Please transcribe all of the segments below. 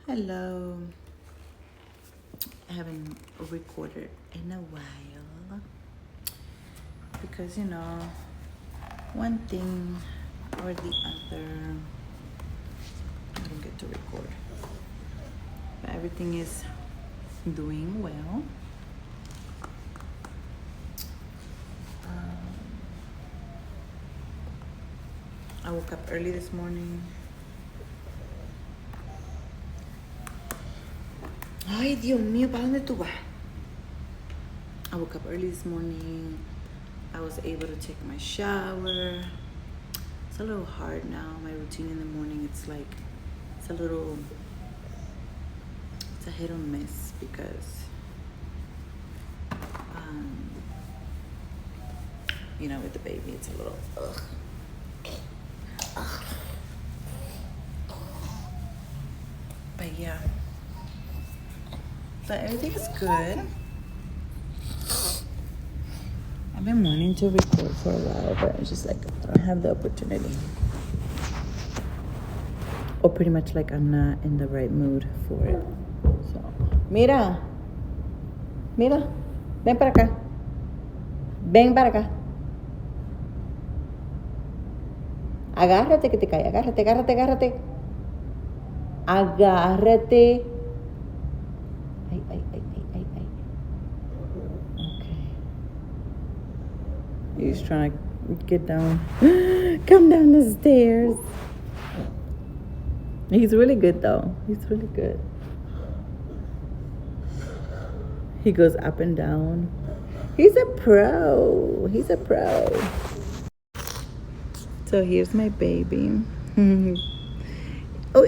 Hello. I haven't recorded in a while because one thing or the other, I don't get to record. But everything is doing well. I woke up early this morning. Ay, Dios mío, ¿para dónde tú vas? I woke up early this morning. I was able to take my shower. It's a little hard now. My routine in the morning, it's a hit or miss because, with the baby, it's a little, ugh. But yeah. But everything is good. I've been wanting to record for a while, but it's just like I don't have the opportunity. Or pretty much like I'm not in the right mood for it. So, mira, ven para acá. Ven para acá. Agárrate que te cae, agárrate. Agárrate. Ay. Okay. He's trying to get down. Come down the stairs. He's really good though. He's really good. He goes up and down. He's a pro. So here's my baby. Oh,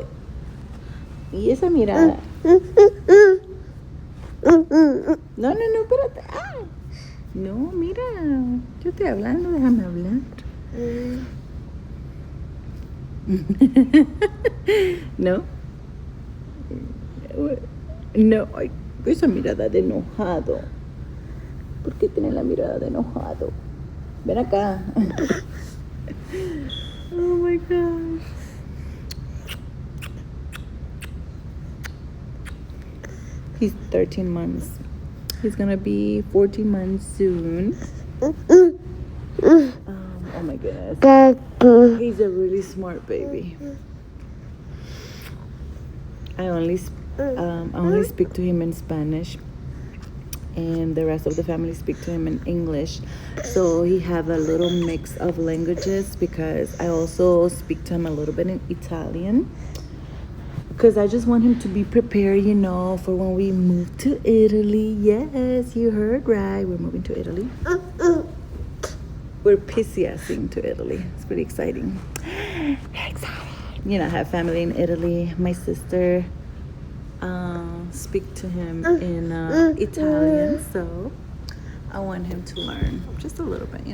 y esa mirada. No, espérate. Ah. No, mira. Yo estoy hablando, déjame hablar. No. No, ay, esa mirada de enojado. ¿Por qué tiene la mirada de enojado? Ven acá. Oh my gosh. He's 13 months. He's gonna be 14 months soon. Oh my goodness. He's a really smart baby. I only speak to him in Spanish, and the rest of the family speak to him in English. So he have a little mix of languages because I also speak to him a little bit in Italian. Because I just want him to be prepared, for when we move to Italy. Yes, you heard right. We're moving to Italy. We're pissy-assing to Italy. It's pretty exciting. I have family in Italy. My sister speak to him in Italian, so I want him to learn just a little bit,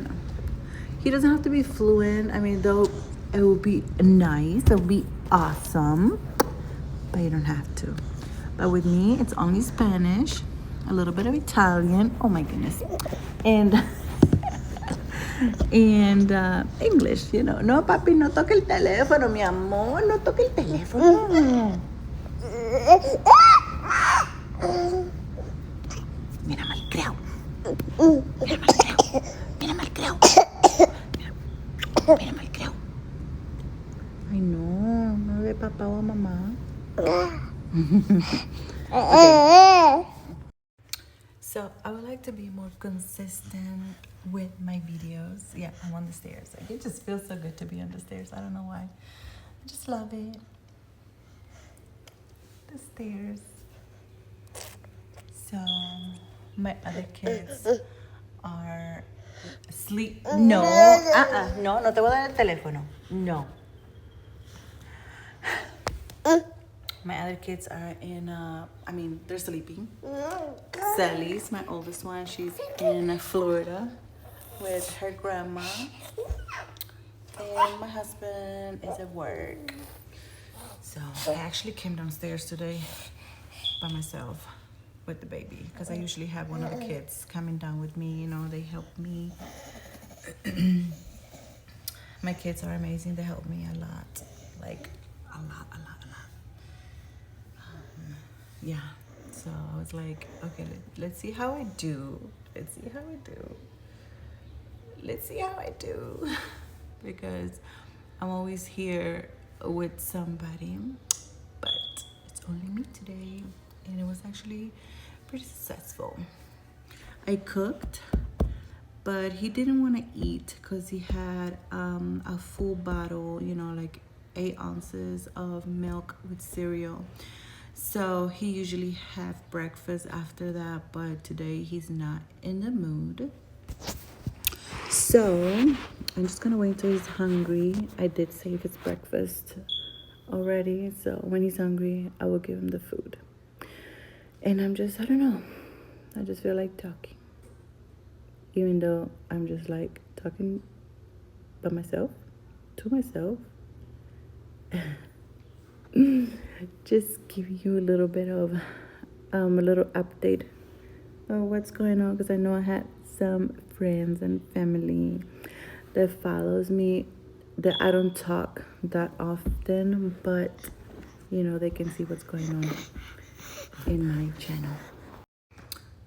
He doesn't have to be fluent. I mean, though, it would be nice. It would be awesome. But you don't have to. But with me, it's only Spanish, a little bit of Italian. Oh my goodness. And English, No, papi, no toque el teléfono, mi amor. No toque el teléfono. Mira malcriado. Mira malcriado. Ay, no ve papá o mamá. Okay. So I would like to be more consistent with my videos. Yeah, I'm on the stairs. It just feels so good to be on the stairs. I don't know why. I just love it. The stairs. So my other kids are asleep. No, no te voy a dar el teléfono. No. My other kids are they're sleeping. Sally's my oldest one. She's in Florida with her grandma. And my husband is at work. So I actually came downstairs today by myself with the baby because I usually have one of the kids coming down with me. They help me. My kids are amazing. They help me a lot. Like, a lot. yeah, so I was like, okay, let's see how I do. Let's see how I do. Let's see how I do. Because I'm always here with somebody, but it's only me today, and it was actually pretty successful. I cooked, but he didn't want to eat because he had a full bottle, like 8 ounces of milk with cereal. So he usually have breakfast after that, but today he's not in the mood. So I'm just gonna wait until he's hungry. I did save his breakfast already, so when he's hungry, I will give him the food. And I don't know, I just feel like talking. Even though I'm just like talking by myself, to myself. Just give you a little bit of a little update of what's going on, because I know I had some friends and family that follows me that I don't talk that often, but they can see what's going on in my channel.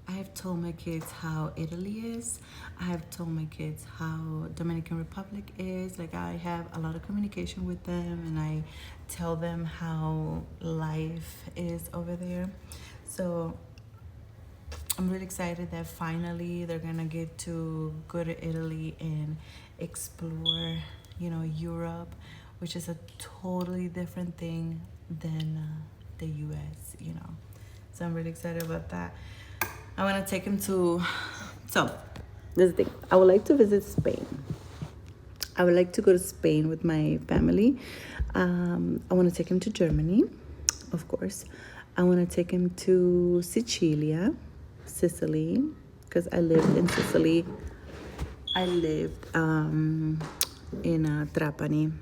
I have told my kids how Italy is. I have told my kids how Dominican Republic is. Like, I have a lot of communication with them, and I tell them how life is over there. So I'm really excited that finally they're gonna get to go to Italy and explore, Europe, which is a totally different thing than the US. So I'm really excited about that. I want to take him to. So, this is the thing. I would like to visit Spain. I would like to go to Spain with my family. I want to take him to Germany, of course. I want to take him to Sicily, because I lived in Sicily. I lived in Trapani.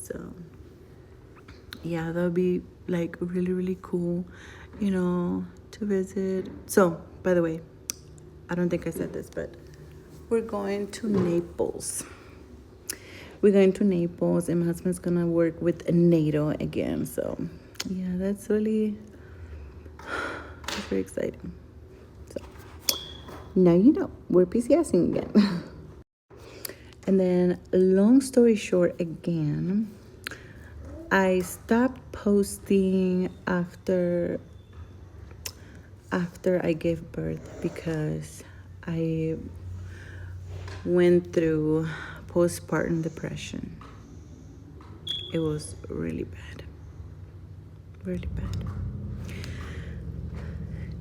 So, yeah, that would be like really, really cool, to visit. So, by the way, I don't think I said this, but we're going to Naples. We're going to Naples, and my husband's gonna work with NATO again. So, yeah, that's very exciting. So, now we're PCSing again. And then, long story short, again, I stopped posting after I gave birth because I went through postpartum depression. It was really bad. Really bad.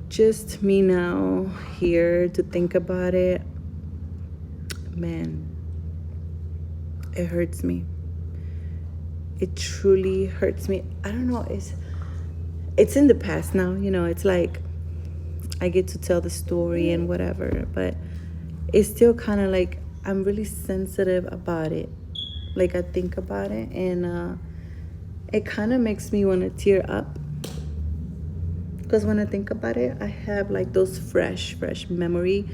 Just me now here to think about it. Man, it hurts me. It truly hurts me. I don't know, it's in the past now, it's like I get to tell the story and whatever, but it's still kind of like I'm really sensitive about it. Like, I think about it, and it kind of makes me want to tear up, because when I think about it, I have like those fresh memory,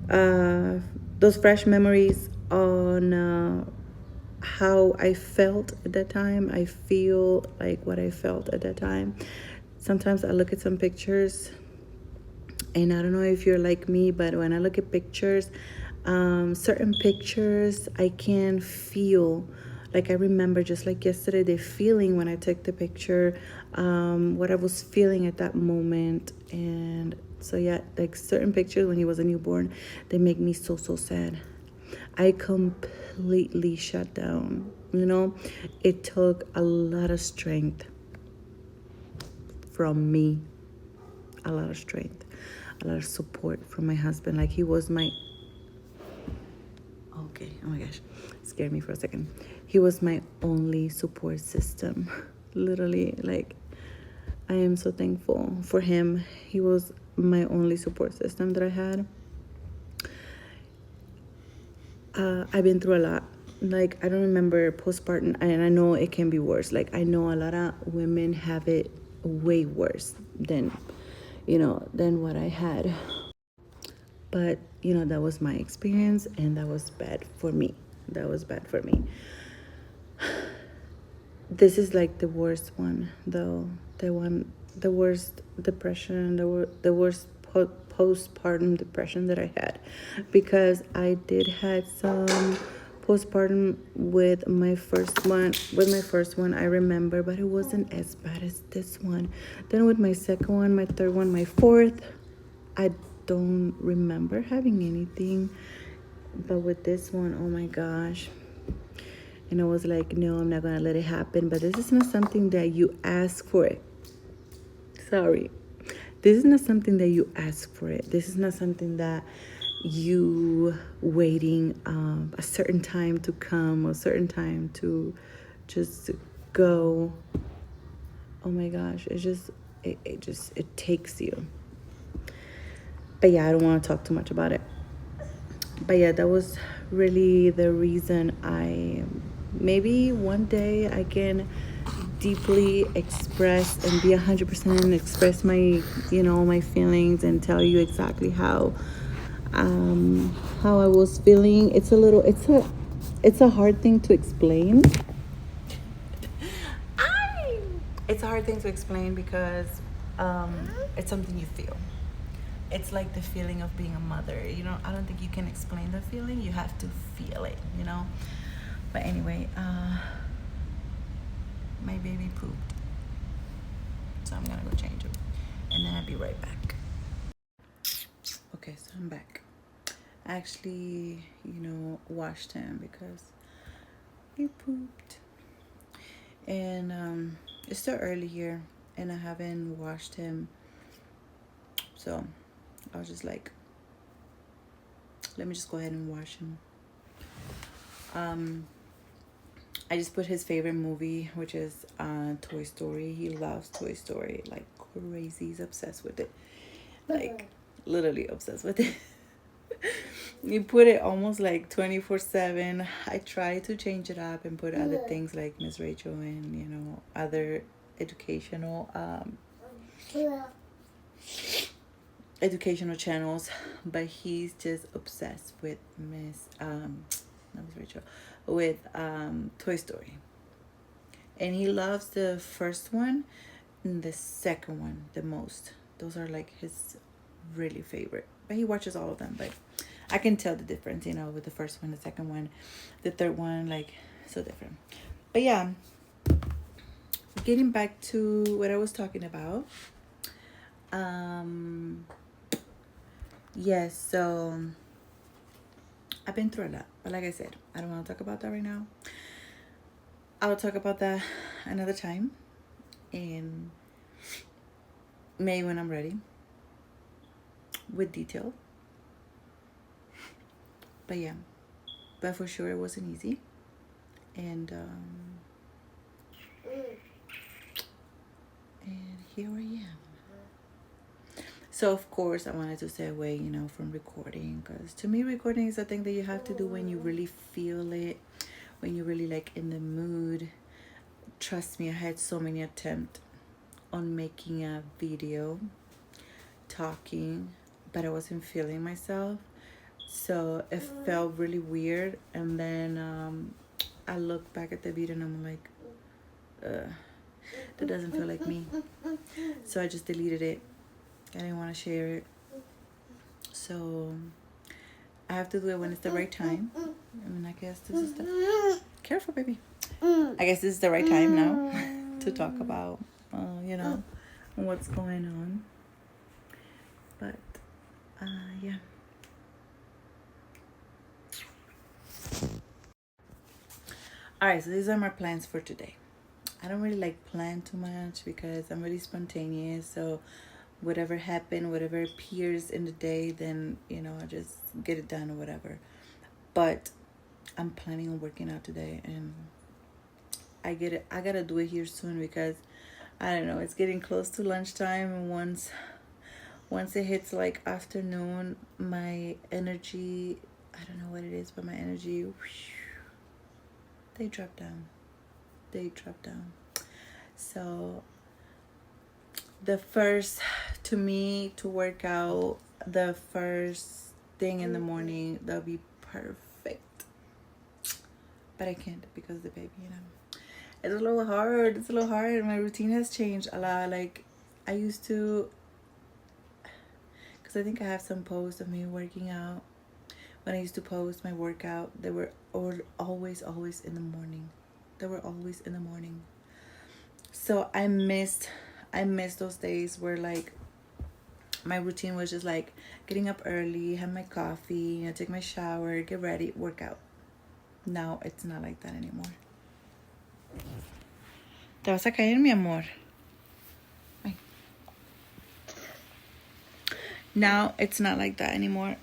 those fresh memories on how I felt at that time. I feel like what I felt at that time. Sometimes I look at some pictures, and I don't know if you're like me, but when I look at pictures, certain pictures, I can feel, like I remember just like yesterday, the feeling when I took the picture, what I was feeling at that moment. And so, yeah, like certain pictures when he was a newborn, they make me so sad. I completely shut down. It took a lot of strength from me, a lot of strength, a lot of support from my husband. Like, he was my, okay, oh my gosh, scared me for a second. He was my only support system. Literally, like, I am so thankful for him. He was my only support system that I had. I've been through a lot. Like, I don't remember postpartum, and I know it can be worse. Like, I know a lot of women have it way worse than what I had. But, that was my experience, and that was bad for me. This is like the worst one, though. The worst depression, the worst postpartum depression that I had, because I did had some postpartum with my first one. With my first one, I remember, but it wasn't as bad as this one. Then with my second one, my third one, my fourth, I don't remember having anything. But with this one, oh my gosh. And I was like, no, I'm not going to let it happen. But this is not something that you ask for it. Sorry. This is not something that you ask for it. This is not something that you waiting a certain time to come, a certain time to just go. Oh my gosh. It takes you. But yeah, I don't want to talk too much about it. But yeah, that was really the reason maybe one day I can deeply express and be 100% express my, my feelings and tell you exactly how I was feeling. It's a hard thing to explain. It's a hard thing to explain because it's something you feel. It's like the feeling of being a mother. I don't think you can explain the feeling. You have to feel it, But anyway, my baby pooped. So I'm going to go change him. And then I'll be right back. Okay, so I'm back. I actually, washed him because he pooped. And it's still early here. And I haven't washed him. So I was just like, let me just go ahead and wash him. I just put his favorite movie, which is Toy Story. He loves Toy Story like crazy. He's obsessed with it. Like, literally obsessed with it. You put it almost like 24/7. I try to change it up and put other things like Miss Rachel and, other educational channels, but he's just obsessed with not Miss Rachel, with Toy Story. And he loves the first one and the second one the most. Those are like his really favorite. But he watches all of them, but I can tell the difference, with the first one, the second one, the third one, like so different. But yeah, getting back to what I was talking about. Yes, so I've been through a lot, but like I said, I don't want to talk about that right now. I'll talk about that another time, in May when I'm ready, with detail. But yeah, but for sure it wasn't easy, and here I am. So of course I wanted to stay away, from recording, because to me recording is a thing that you have to do when you really feel it, when you're really like in the mood. Trust me, I had so many attempts on making a video talking, but I wasn't feeling myself, so it felt really weird. And then I look back at the video and I'm like, that doesn't feel like me. So I just deleted it. I didn't want to share it. So I have to do it when it's the right time. I guess this is the... Careful, baby. I guess this is the right time now to talk about, what's going on. But, yeah. Alright, so these are my plans for today. I don't really plan too much because I'm really spontaneous. So whatever happened, whatever appears in the day, then, I just get it done or whatever. But I'm planning on working out today, and I gotta do it here soon because I don't know, it's getting close to lunchtime, and once it hits like afternoon, my energy, I don't know what it is, but my energy, they drop down. So to work out, the first thing in the morning, that'll be perfect. But I can't because of the baby, It's a little hard. It's a little hard. My routine has changed a lot. Like, I used to, because I think I have some posts of me working out. When I used to post my workout, they were always in the morning. They were always in the morning. So I missed those days where like my routine was just like getting up early, have my coffee, take my shower, get ready, work out. Now it's not like that anymore. Te vas a caer, mi amor. Ay. Now it's not like that anymore.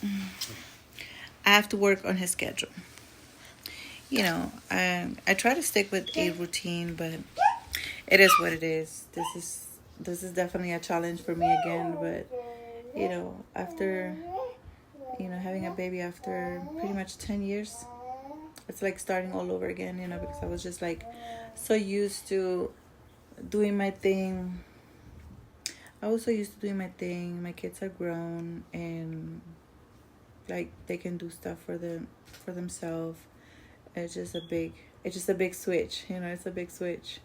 I have to work on his schedule. I try to stick with a routine, but it is what it is. This is definitely a challenge for me again, but after having a baby after pretty much 10 years, it's like starting all over again, because I was just like so used to doing my thing. I was so used to doing my thing. My kids are grown and like they can do stuff for themselves. It's just a big switch, it's a big switch.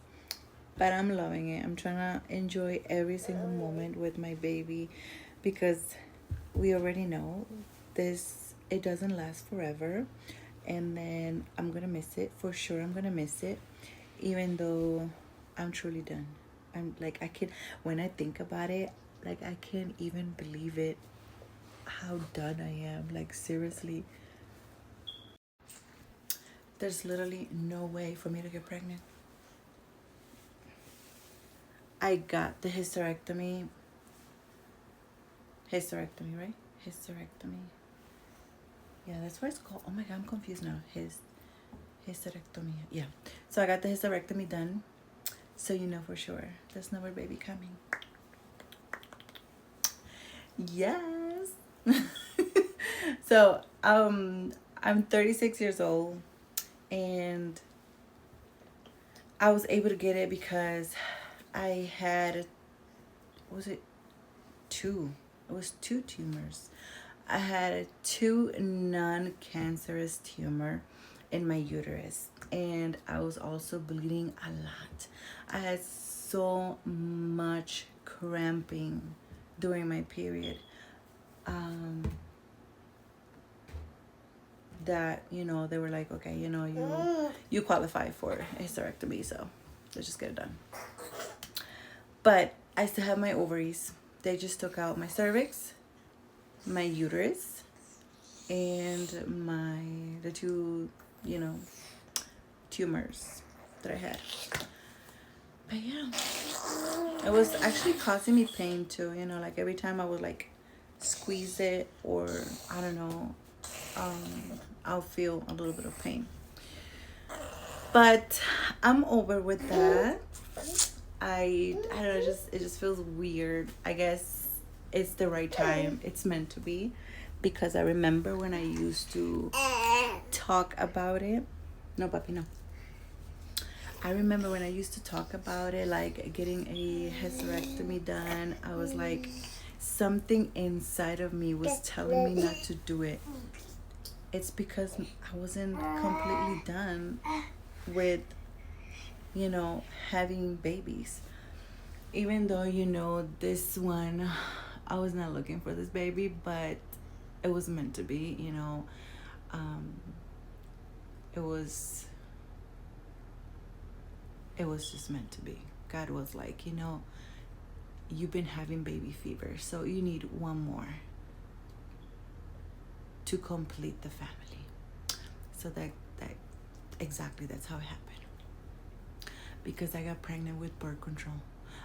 But I'm loving it. I'm trying to enjoy every single moment with my baby, because we already know it doesn't last forever. And then I'm going to miss it. For sure, I'm going to miss it. Even though I'm truly done. I'm like, when I think about it, like I can't even believe it, how done I am. Like, seriously. There's literally no way for me to get pregnant. I got the hysterectomy, right? Hysterectomy. Yeah, that's what it's called. Oh my God, I'm confused now. Hysterectomy. Yeah. So I got the hysterectomy done. So for sure, there's no more baby coming. Yes. So I'm 36 years old, and I was able to get it because I had, two tumors. I had 2 non-cancerous tumor in my uterus, and I was also bleeding a lot. I had so much cramping during my period that they were like, okay, you qualify for a hysterectomy, so let's just get it done. But I still have my ovaries. They just took out my cervix, my uterus, and the 2 tumors that I had. But yeah, it was actually causing me pain too, like every time I would like squeeze it, or I don't know, I'll feel a little bit of pain. But I'm over with that. I don't know, it just feels weird. I guess it's the right time. It's meant to be, because I remember when I used to talk about it. No, papi, no. I remember when I used to talk about it, like getting a hysterectomy done. I was like, something inside of me was telling me not to do it. It's because I wasn't completely done with having babies. Even though this one, I was not looking for this baby, but it was meant to be. It was just meant to be. God was like, you've been having baby fever, so you need one more to complete the family. So that exactly, that's how it happened. Because I got pregnant with birth control.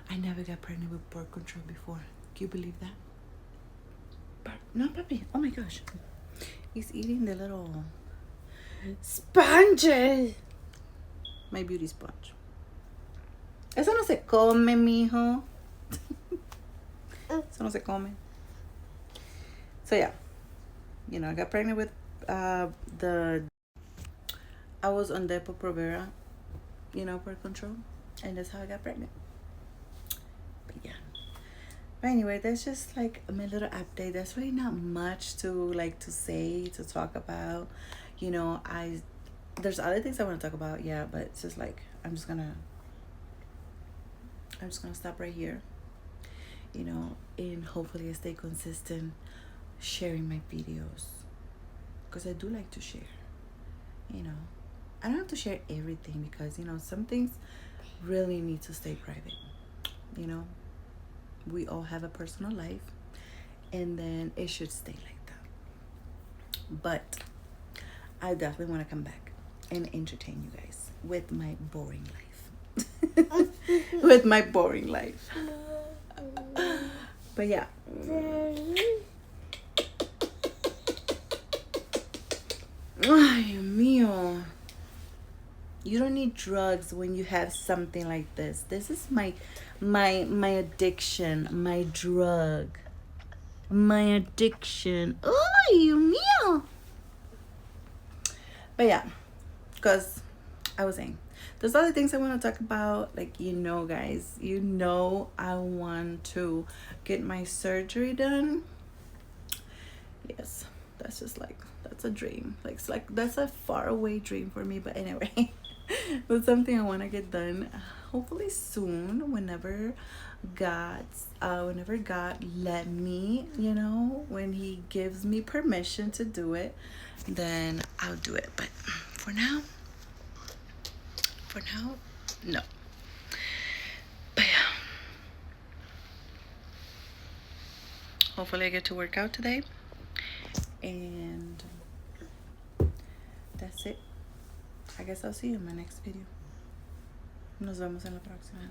I never got pregnant with birth control before. Can you believe that? No, puppy. Oh my gosh. He's eating the little sponges. My beauty sponge. Eso no se come, mijo. Eso no se come. So yeah. I got pregnant with I was on Depo-Provera, birth control, and that's how I got pregnant. But yeah. But anyway, that's just like my little update. That's really not much to say, to talk about. there's other things I want to talk about, yeah, but it's just like I'm just gonna stop right here, and hopefully I stay consistent sharing my videos, because I do like to share. you know I don't have to share everything, because some things really need to stay private. you know we all have a personal life, and then it should stay like that. But I definitely want to come back and entertain you guys with my boring life. With my boring life. But yeah. Ay, mío. You don't need drugs when you have something like this. This is my addiction, my drug. My addiction. Ay, mío. But yeah, because I was saying, there's other things I want to talk about. Like, guys, I want to get my surgery done. Yes, that's a dream. It's like that's a far away dream for me. But anyway, that's something I want to get done. Hopefully soon, whenever God let me, when He gives me permission to do it, then I'll do it. But for now, no. But yeah, hopefully I get to work out today, and that's it. I guess I'll see you in my next video. Nos vemos en la próxima.